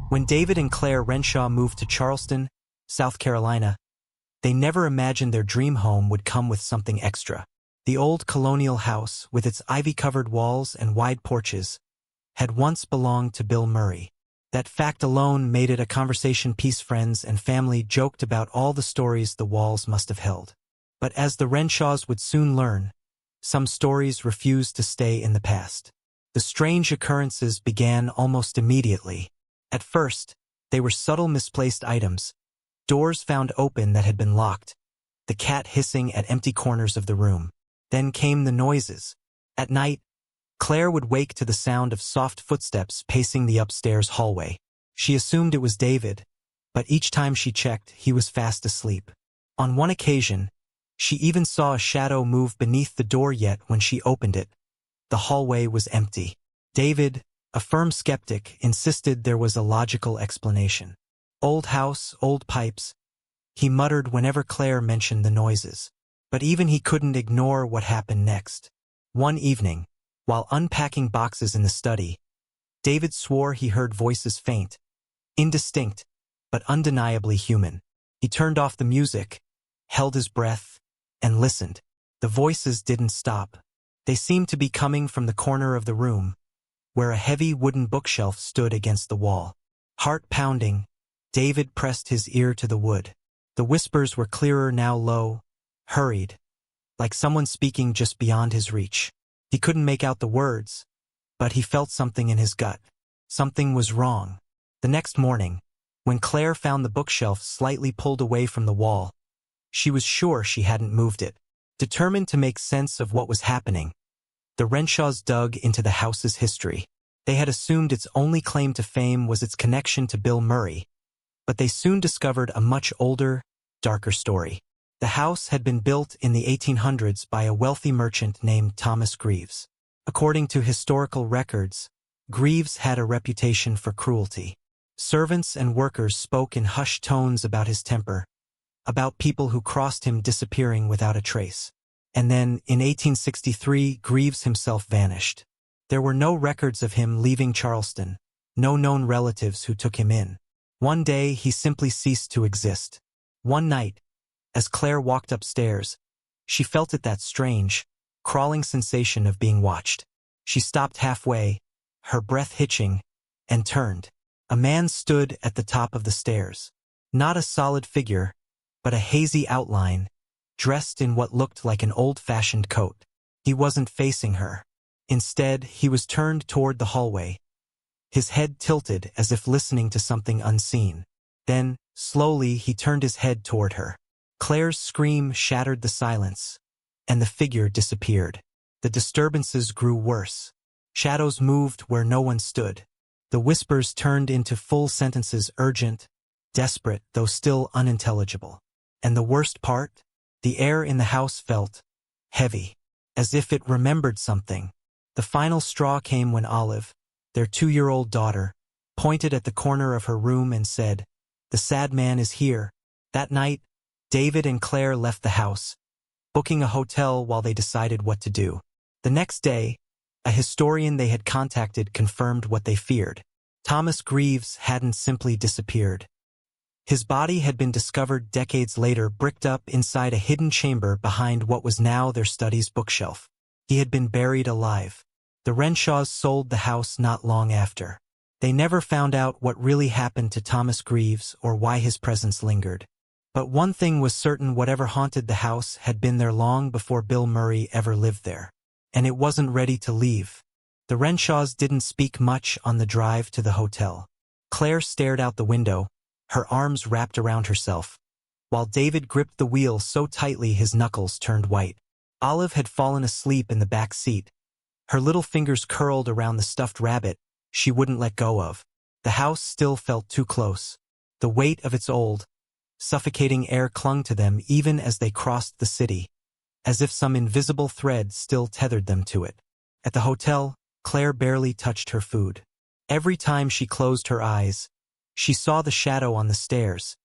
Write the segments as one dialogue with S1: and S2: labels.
S1: When David and Claire Renshaw moved to Charleston, South Carolina, they never imagined their dream home would come with something extra. The old colonial house, with its ivy-covered walls and wide porches, had once belonged to Bill Murray. That fact alone made it a conversation piece. Friends and family joked about all the stories the walls must have held. But as the Renshaws would soon learn, some stories refused to stay in the past. The strange occurrences began almost immediately. At first, they were subtle misplaced items, doors found open that had been locked, the cat hissing at empty corners of the room. Then came the noises. At night, Claire would wake to the sound of soft footsteps pacing the upstairs hallway. She assumed it was David, but each time she checked, he was fast asleep. On one occasion, she even saw a shadow move beneath the door, yet when she opened it, the hallway was empty. David, a firm skeptic, insisted there was a logical explanation. Old house, old pipes, he muttered whenever Claire mentioned the noises. But even he couldn't ignore what happened next. One evening, while unpacking boxes in the study, David swore he heard voices, faint, indistinct, but undeniably human. He turned off the music, held his breath, and listened. The voices didn't stop. They seemed to be coming from the corner of the room, where a heavy wooden bookshelf stood against the wall. Heart pounding, David pressed his ear to the wood. The whispers were clearer now, low, hurried, like someone speaking just beyond his reach. He couldn't make out the words, but he felt something in his gut. Something was wrong. The next morning, when Claire found the bookshelf slightly pulled away from the wall, she was sure she hadn't moved it. Determined to make sense of what was happening, the Renshaws dug into the house's history. They had assumed its only claim to fame was its connection to Bill Murray, but they soon discovered a much older, darker story. The house had been built in the 1800s by a wealthy merchant named Thomas Greaves. According to historical records, Greaves had a reputation for cruelty. Servants and workers spoke in hushed tones about his temper, about people who crossed him disappearing without a trace. And then, in 1863, Greaves himself vanished. There were no records of him leaving Charleston, no known relatives who took him in. One day, he simply ceased to exist. One night, as Claire walked upstairs, she felt that strange, crawling sensation of being watched. She stopped halfway, her breath hitching, and turned. A man stood at the top of the stairs. Not a solid figure, but a hazy outline, dressed in what looked like an old-fashioned coat. He wasn't facing her. Instead, he was turned toward the hallway, his head tilted as if listening to something unseen. Then, slowly, he turned his head toward her. Claire's scream shattered the silence, and the figure disappeared. The disturbances grew worse. Shadows moved where no one stood. The whispers turned into full sentences, urgent, desperate, though still unintelligible. And the worst part? The air in the house felt heavy, as if it remembered something. The final straw came when Olive, their 2-year-old daughter, pointed at the corner of her room and said, "The sad man is here." That night, David and Claire left the house, booking a hotel while they decided what to do. The next day, a historian they had contacted confirmed what they feared. Thomas Greaves hadn't simply disappeared. His body had been discovered decades later, bricked up inside a hidden chamber behind what was now their study's bookshelf. He had been buried alive. The Renshaws sold the house not long after. They never found out what really happened to Thomas Greaves or why his presence lingered. But one thing was certain: whatever haunted the house had been there long before Bill Murray ever lived there. And it wasn't ready to leave. The Renshaws didn't speak much on the drive to the hotel. Claire stared out the window, her arms wrapped around herself, while David gripped the wheel so tightly his knuckles turned white. Olive had fallen asleep in the back seat, her little fingers curled around the stuffed rabbit she wouldn't let go of. The house still felt too close. The weight of its old, suffocating air clung to them even as they crossed the city, as if some invisible thread still tethered them to it. At the hotel, Claire barely touched her food. Every time she closed her eyes, she saw the shadow on the stairs,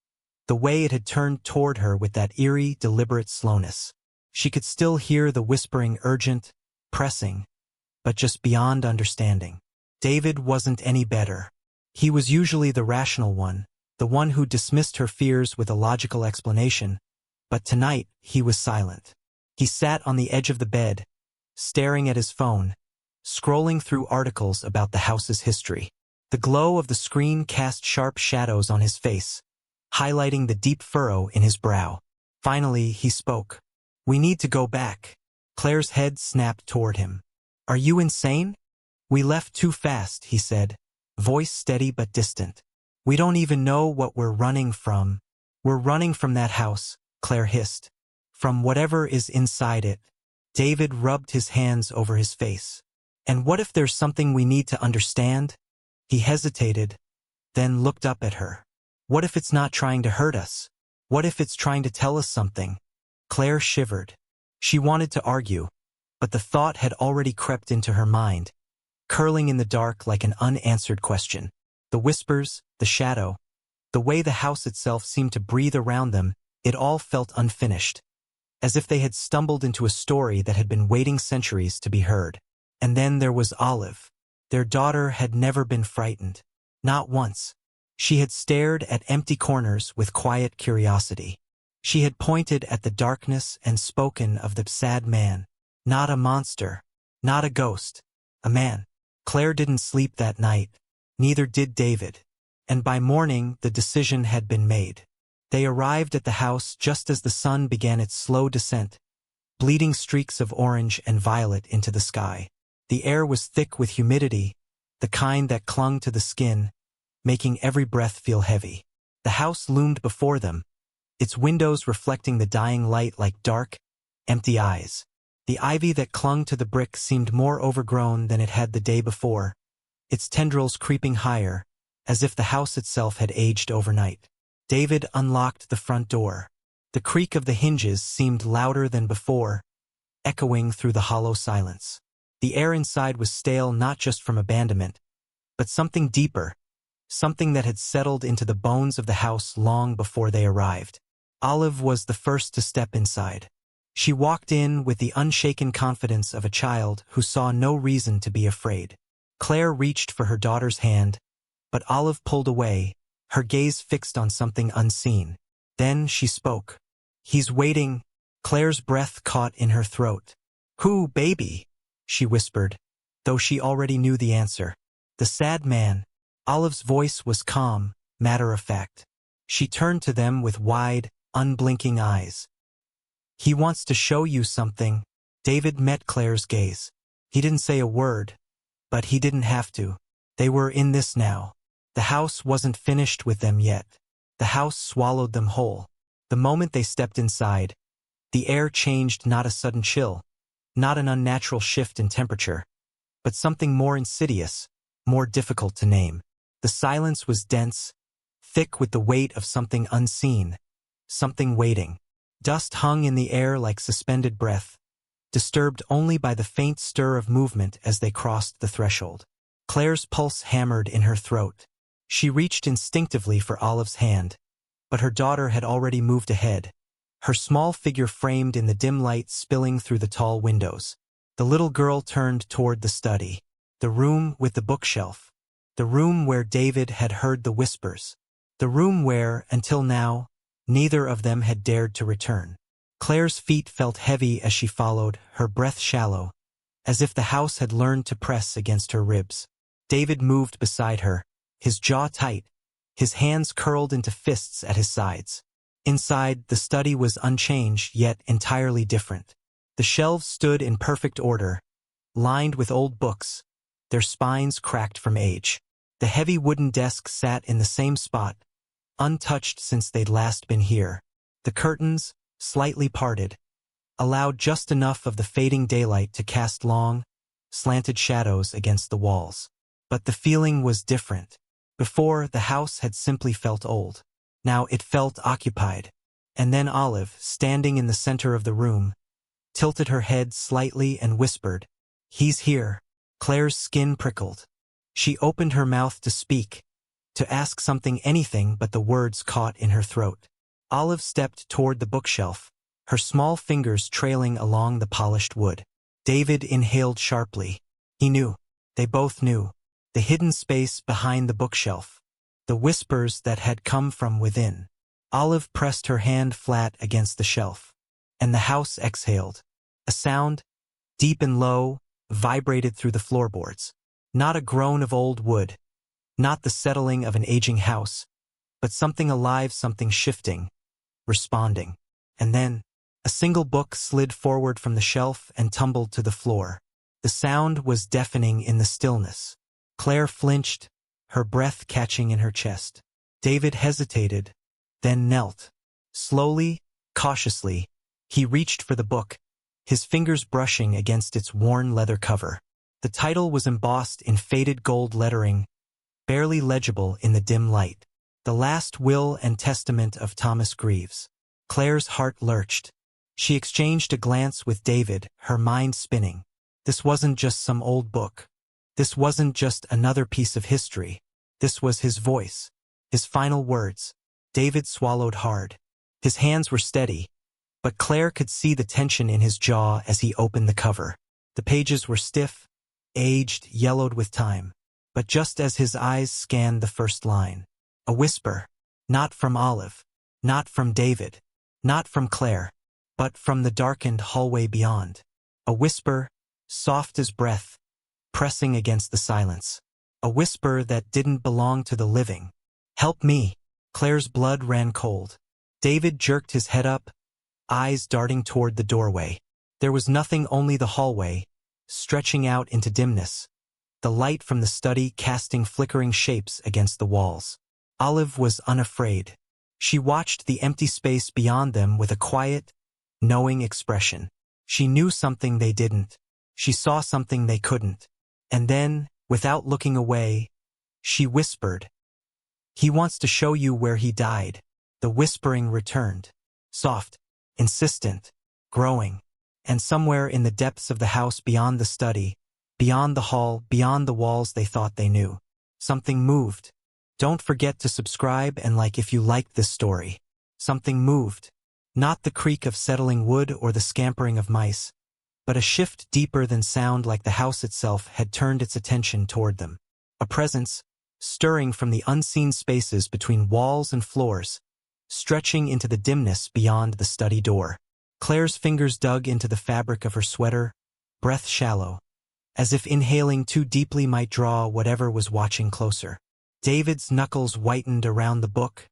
S1: the way it had turned toward her with that eerie, deliberate slowness. She could still hear the whispering, urgent, pressing, but just beyond understanding. David wasn't any better. He was usually the rational one, the one who dismissed her fears with a logical explanation, but tonight he was silent. He sat on the edge of the bed, staring at his phone, scrolling through articles about the house's history. The glow of the screen cast sharp shadows on his face, highlighting the deep furrow in his brow. Finally, he spoke. "We need to go back." Claire's head snapped toward him. "Are you insane?" "We left too fast," he said, voice steady but distant. "We don't even know what we're running from." "We're running from that house," Claire hissed. "From whatever is inside it." David rubbed his hands over his face. "And what if there's something we need to understand?" He hesitated, then looked up at her. "What if it's not trying to hurt us? What if it's trying to tell us something?" Claire shivered. She wanted to argue, but the thought had already crept into her mind, curling in the dark like an unanswered question. The whispers, the shadow, the way the house itself seemed to breathe around them, it all felt unfinished, as if they had stumbled into a story that had been waiting centuries to be heard. And then there was Olive. Their daughter had never been frightened. Not once. She had stared at empty corners with quiet curiosity. She had pointed at the darkness and spoken of the sad man. Not a monster. Not a ghost. A man. Claire didn't sleep that night. Neither did David. And by morning, the decision had been made. They arrived at the house just as the sun began its slow descent, bleeding streaks of orange and violet into the sky. The air was thick with humidity, the kind that clung to the skin, making every breath feel heavy. The house loomed before them, its windows reflecting the dying light like dark, empty eyes. The ivy that clung to the brick seemed more overgrown than it had the day before, its tendrils creeping higher, as if the house itself had aged overnight. David unlocked the front door. The creak of the hinges seemed louder than before, echoing through the hollow silence. The air inside was stale not just from abandonment, but something deeper, something that had settled into the bones of the house long before they arrived. Olive was the first to step inside. She walked in with the unshaken confidence of a child who saw no reason to be afraid. Claire reached for her daughter's hand, but Olive pulled away, her gaze fixed on something unseen. Then she spoke. "He's waiting." Claire's breath caught in her throat. "Who, baby?" she whispered, though she already knew the answer. "The sad man." Olive's voice was calm, matter-of-fact. She turned to them with wide, unblinking eyes. "He wants to show you something." David met Claire's gaze. He didn't say a word, but he didn't have to. They were in this now. The house wasn't finished with them yet. The house swallowed them whole. The moment they stepped inside, the air changed, not a sudden chill, not an unnatural shift in temperature, but something more insidious, more difficult to name. The silence was dense, thick with the weight of something unseen, something waiting. Dust hung in the air like suspended breath, disturbed only by the faint stir of movement as they crossed the threshold. Claire's pulse hammered in her throat. She reached instinctively for Olive's hand, but her daughter had already moved ahead, her small figure framed in the dim light spilling through the tall windows. The little girl turned toward the study, the room with the bookshelf, the room where David had heard the whispers, the room where, until now, neither of them had dared to return. Claire's feet felt heavy as she followed, her breath shallow, as if the house had learned to press against her ribs. David moved beside her, his jaw tight, his hands curled into fists at his sides. Inside, the study was unchanged yet entirely different. The shelves stood in perfect order, lined with old books, their spines cracked from age. The heavy wooden desk sat in the same spot, untouched since they'd last been here. The curtains, slightly parted, allowed just enough of the fading daylight to cast long, slanted shadows against the walls. But the feeling was different. Before, the house had simply felt old. Now it felt occupied. And then Olive, standing in the center of the room, tilted her head slightly and whispered, "He's here." Claire's skin prickled. She opened her mouth to speak, to ask something, anything, but the words caught in her throat. Olive stepped toward the bookshelf, her small fingers trailing along the polished wood. David inhaled sharply. He knew. They both knew. the hidden space behind the bookshelf, the whispers that had come from within. Olive pressed her hand flat against the shelf, and the house exhaled. A sound, deep and low, vibrated through the floorboards. Not a groan of old wood, not the settling of an aging house, but something alive, something shifting, responding. And then, a single book slid forward from the shelf and tumbled to the floor. The sound was deafening in the stillness. Claire flinched, her breath catching in her chest. David hesitated, then knelt. Slowly, cautiously, he reached for the book, his fingers brushing against its worn leather cover. The title was embossed in faded gold lettering, barely legible in the dim light. The Last Will and Testament of Thomas Greaves. Claire's heart lurched. She exchanged a glance with David, her mind spinning. This wasn't just some old book. This wasn't just another piece of history. This was his voice, his final words. David swallowed hard. His hands were steady, but Claire could see the tension in his jaw as he opened the cover. The pages were stiff, aged, yellowed with time. But just as his eyes scanned the first line, a whisper, not from Olive, not from David, not from Claire, but from the darkened hallway beyond. A whisper, soft as breath, pressing against the silence. A whisper that didn't belong to the living. Help me. Claire's blood ran cold. David jerked his head up, eyes darting toward the doorway. There was nothing, only the hallway, stretching out into dimness, the light from the study casting flickering shapes against the walls. Olive was unafraid. She watched the empty space beyond them with a quiet, knowing expression. She knew something they didn't. She saw something they couldn't. And then, without looking away, she whispered, "He wants to show you where he died." The whispering returned, soft, insistent, growing. And somewhere in the depths of the house beyond the study, beyond the hall, beyond the walls they thought they knew, something moved. Don't forget to subscribe and like if you liked this story. Something moved. Not the creak of settling wood or the scampering of mice, but a shift deeper than sound, like the house itself had turned its attention toward them. A presence, stirring from the unseen spaces between walls and floors, stretching into the dimness beyond the study door. Claire's fingers dug into the fabric of her sweater, breath shallow, as if inhaling too deeply might draw whatever was watching closer. David's knuckles whitened around the book,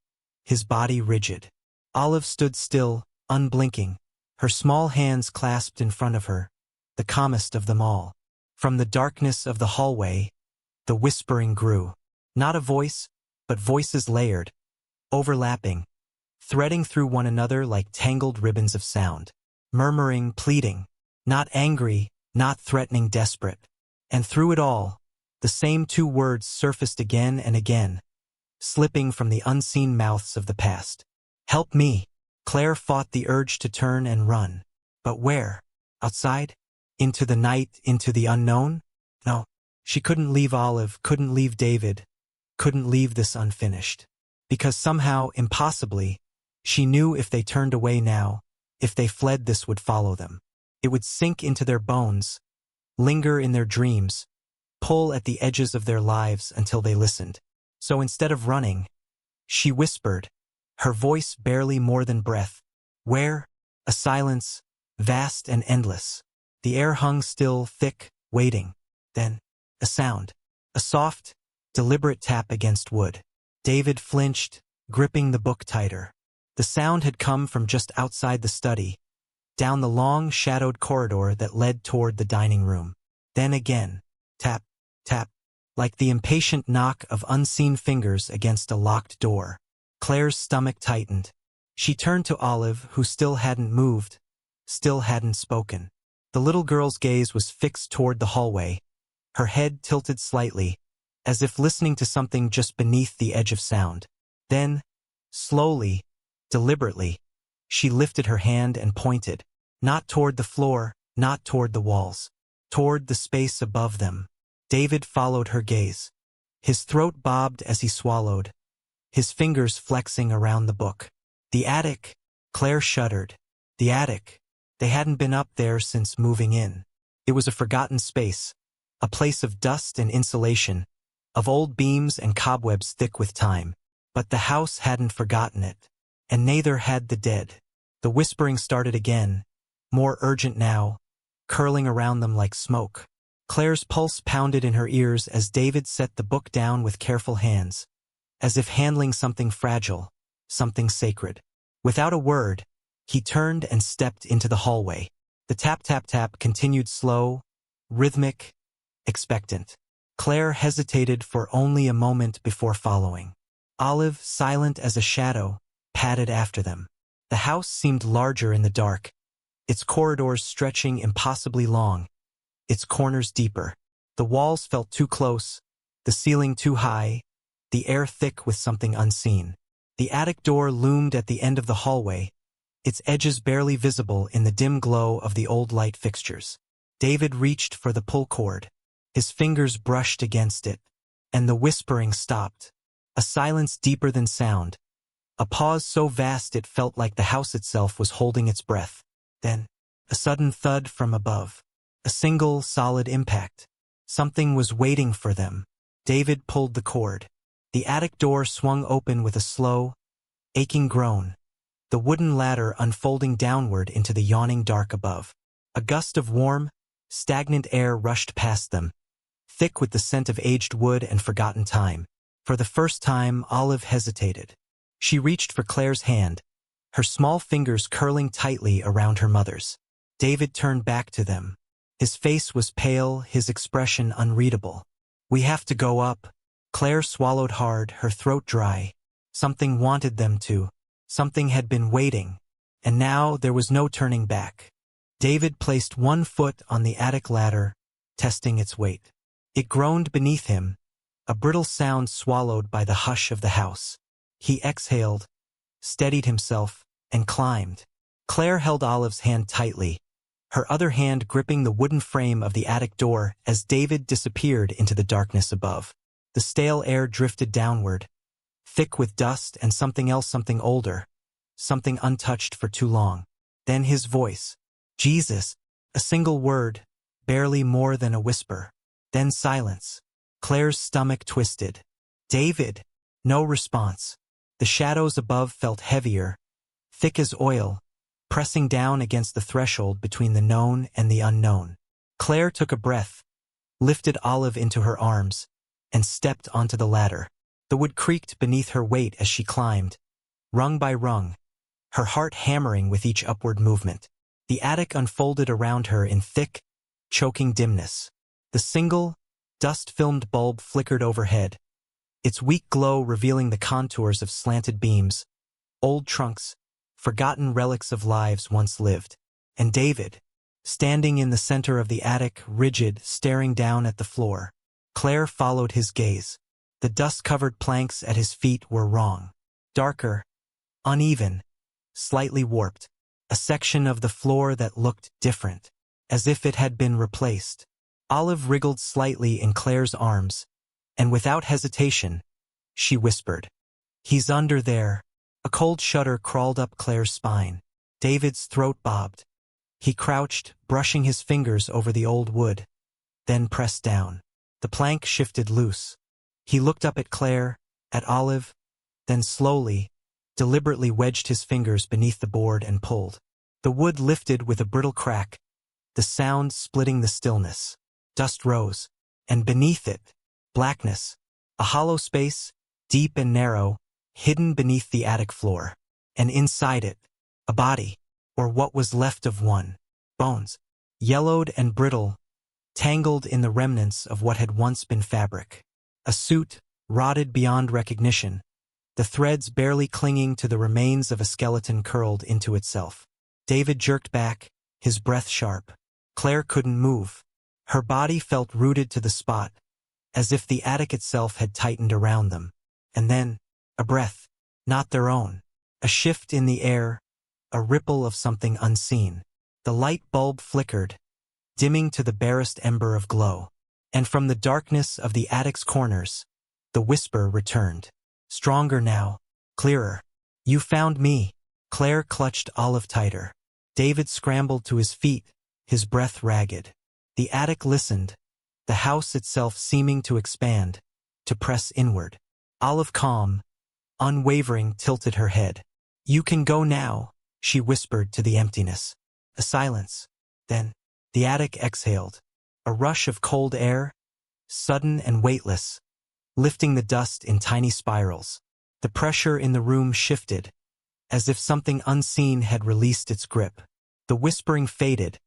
S1: his body rigid. Olive stood still, unblinking, her small hands clasped in front of her, the calmest of them all. From the darkness of the hallway, the whispering grew. Not a voice, but voices layered, overlapping, threading through one another like tangled ribbons of sound. Murmuring, pleading, not angry, not threatening, desperate. And through it all, the same two words surfaced again and again, slipping from the unseen mouths of the past. Help me. Claire fought the urge to turn and run. But where? Outside? Into the night, into the unknown? No. She couldn't leave Olive, couldn't leave David, couldn't leave this unfinished. Because somehow, impossibly, she knew if they turned away now, if they fled, this would follow them. It would sink into their bones, linger in their dreams, pull at the edges of their lives until they listened. So instead of running, she whispered, her voice barely more than breath. Where? A silence, vast and endless. The air hung still, thick, waiting. Then, a sound. A soft, deliberate tap against wood. David flinched, gripping the book tighter. The sound had come from just outside the study, down the long, shadowed corridor that led toward the dining room. Then again, tap, tap, like the impatient knock of unseen fingers against a locked door. Claire's stomach tightened. She turned to Olive, who still hadn't moved, still hadn't spoken. The little girl's gaze was fixed toward the hallway, her head tilted slightly, as if listening to something just beneath the edge of sound. Then, slowly, deliberately, she lifted her hand and pointed, not toward the floor, not toward the walls, toward the space above them. David followed her gaze. His throat bobbed as he swallowed, his fingers flexing around the book. The attic. Claire shuddered. The attic. They hadn't been up there since moving in. It was a forgotten space, a place of dust and insulation, of old beams and cobwebs thick with time. But the house hadn't forgotten it, and neither had the dead. The whispering started again, more urgent now, curling around them like smoke. Claire's pulse pounded in her ears as David set the book down with careful hands, as if handling something fragile, something sacred. Without a word, he turned and stepped into the hallway. The tap-tap-tap continued slow, rhythmic, expectant. Claire hesitated for only a moment before following. Olive, silent as a shadow, padded after them. The house seemed larger in the dark, its corridors stretching impossibly long, its corners deeper. The walls felt too close, the ceiling too high, the air thick with something unseen. The attic door loomed at the end of the hallway, its edges barely visible in the dim glow of the old light fixtures. David reached for the pull cord. His fingers brushed against it, and the whispering stopped. A silence deeper than sound, a pause so vast it felt like the house itself was holding its breath. Then, a sudden thud from above. A single, solid impact. Something was waiting for them. David pulled the cord. The attic door swung open with a slow, aching groan, the wooden ladder unfolding downward into the yawning dark above. A gust of warm, stagnant air rushed past them, thick with the scent of aged wood and forgotten time. For the first time, Olive hesitated. She reached for Claire's hand, her small fingers curling tightly around her mother's. David turned back to them. His face was pale, his expression unreadable. "We have to go up." Claire swallowed hard, her throat dry. Something wanted them to. Something had been waiting. And now there was no turning back. David placed one foot on the attic ladder, testing its weight. It groaned beneath him, a brittle sound swallowed by the hush of the house. He exhaled, steadied himself, and climbed. Claire held Olive's hand tightly, her other hand gripping the wooden frame of the attic door as David disappeared into the darkness above. The stale air drifted downward, thick with dust and something else, something older, something untouched for too long. Then his voice. Jesus, a single word, barely more than a whisper. Then silence. Claire's stomach twisted. David. No response. The shadows above felt heavier, thick as oil, pressing down against the threshold between the known and the unknown. Claire took a breath, lifted Olive into her arms, and stepped onto the ladder. The wood creaked beneath her weight as she climbed, rung by rung, her heart hammering with each upward movement. The attic unfolded around her in thick, choking dimness. The single, dust-filmed bulb flickered overhead, its weak glow revealing the contours of slanted beams, old trunks, forgotten relics of lives once lived. And David, standing in the center of the attic, rigid, staring down at the floor. Claire followed his gaze. The dust-covered planks at his feet were wrong. Darker, uneven, slightly warped. A section of the floor that looked different, as if it had been replaced. Olive wriggled slightly in Claire's arms, and without hesitation, she whispered, "He's under there." A cold shudder crawled up Claire's spine. David's throat bobbed. He crouched, brushing his fingers over the old wood, then pressed down. The plank shifted loose. He looked up at Claire, at Olive, then slowly, deliberately wedged his fingers beneath the board and pulled. The wood lifted with a brittle crack, the sound splitting the stillness. Dust rose, and beneath it, blackness, a hollow space, deep and narrow, hidden beneath the attic floor. And inside it, a body, or what was left of one. Bones, yellowed and brittle, tangled in the remnants of what had once been fabric. A suit, rotted beyond recognition, the threads barely clinging to the remains of a skeleton curled into itself. David jerked back, his breath sharp. Claire couldn't move. Her body felt rooted to the spot, as if the attic itself had tightened around them. And then, a breath, not their own. A shift in the air, a ripple of something unseen. The light bulb flickered, dimming to the barest ember of glow. And from the darkness of the attic's corners, the whisper returned. Stronger now, clearer. "You found me." Claire clutched Olive tighter. David scrambled to his feet, his breath ragged. The attic listened, the house itself seeming to expand, to press inward. Olive, calm, unwavering, tilted her head. "You can go now," she whispered to the emptiness. A silence. Then, the attic exhaled. A rush of cold air, sudden and weightless, lifting the dust in tiny spirals. The pressure in the room shifted, as if something unseen had released its grip. The whispering faded,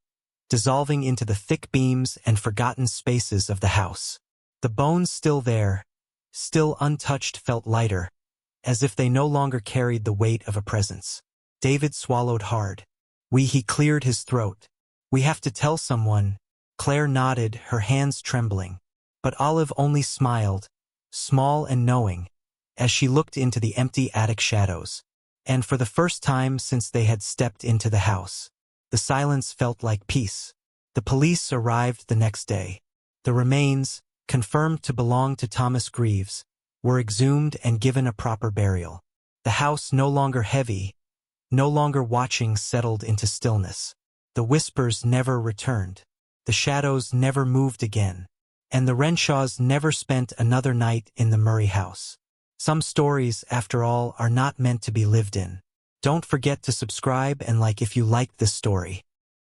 S1: dissolving into the thick beams and forgotten spaces of the house. The bones still there, still untouched, felt lighter, as if they no longer carried the weight of a presence. David swallowed hard. He cleared his throat. "We have to tell someone." Claire nodded, her hands trembling. But Olive only smiled, small and knowing, as she looked into the empty attic shadows. And for the first time since they had stepped into the house, the silence felt like peace. The police arrived the next day. The remains, confirmed to belong to Thomas Greaves, were exhumed and given a proper burial. The house, no longer heavy, no longer watching, settled into stillness. The whispers never returned. The shadows never moved again. And the Renshaws never spent another night in the Murray house. Some stories, after all, are not meant to be lived in. Don't forget to subscribe and like if you liked this story.